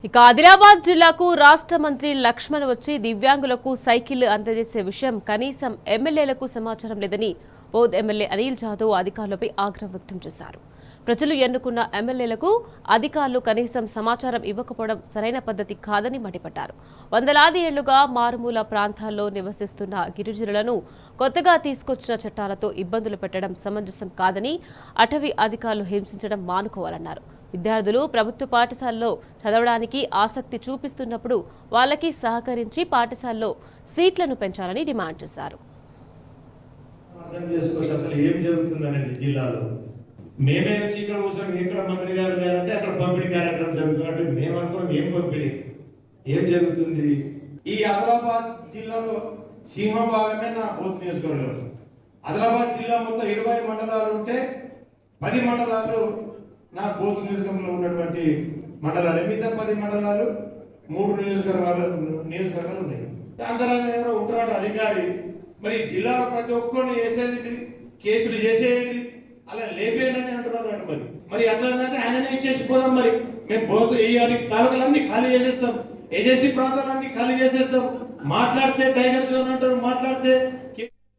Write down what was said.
ఇక ఆదిలాబాద్ జిల్లాకు రాష్ట్ర మంత్రి లక్ష్మణ్ వచ్చి దివ్యాంగులకు సైకిల్ అందజేసే విషయం కనీసం ఎమ్మెల్యేలకు సమాచారం లేదని బౌద్ధ్ ఎమ్మెల్యే అనిల్ జాదవ్ అధికారులపై ఆగ్రహం వ్యక్తం చేశారు. ప్రజలు ఎన్నుకున్న ఎమ్మెల్యేలకు అధికారులు కనీసం సమాచారం ఇవ్వకపోవడం సరైన పద్ధతి కాదని మండిపడ్డారు. వందలాది ఏళ్లుగా మారుమూల ప్రాంతాల్లో నివసిస్తున్న గిరిజనులను కొత్తగా తీసుకొచ్చిన చట్టాలతో ఇబ్బందులు పెట్టడం సమంజసం కాదని, అటవీ అధికారులు హింసించడం మానుకోవాలన్నారు. విద్యార్థులు ప్రభుత్వ పాఠశాలలో చదవడానికి ఆసక్తి చూపిస్తున్నప్పుడు వాళ్ళకి సహకరించి పాఠశాలలో సీట్లను పెంచాలని డిమాండ్ చేశారు. అర్థం చేసుకోవచ్చు అసలు ఏం జరుగుతుందనేది జిల్లాలో. మేమే వచ్చి ఇక్కడ కూర్చొని ఎక్కడ మంత్రి గారు లేరంటే అక్కడ పంపిణీ కార్యక్రమం జరుగుతున్నట్టు మేము అనుకున్నాం. ఏం పంపిణీ, ఏం జరుగుతుంది? ఈ ఆదిలాబాద్ జిల్లాలో సింహభాగమే నా బూత్ నియోజకవర్గం. ఆదిలాబాద్ జిల్లా మొత్తం 20 మండలాలు ఉంటే 10 మండలాలు నా బూత్ నియోజకవర్గంలో ఉన్నటువంటి మండలాలు. మిగతా 10 మండలాలు 3 నియోజకవర్గాలు ఉన్నాయి. దాంతరాజు గారు ఉంటాడు అధికారి. మరి జిల్లాలో ప్రతి ఒక్కరిని చేసేది కేసులు చేసేయండి, అలా లేపేయండి అని అంటున్నాడు. మరి అట్లా ఆయననే ఇచ్చేసి పోదాం. మరి మేము పోతూ వేయాలి, తాలూకాలన్నీ ఖాళీ చేసేస్తాం, ఏజెన్సీ ప్రాంతాలన్నీ ఖాళీ చేసేస్తాం. మాట్లాడితే టైగర్ జోన్ అంటారు, మాట్లాడితే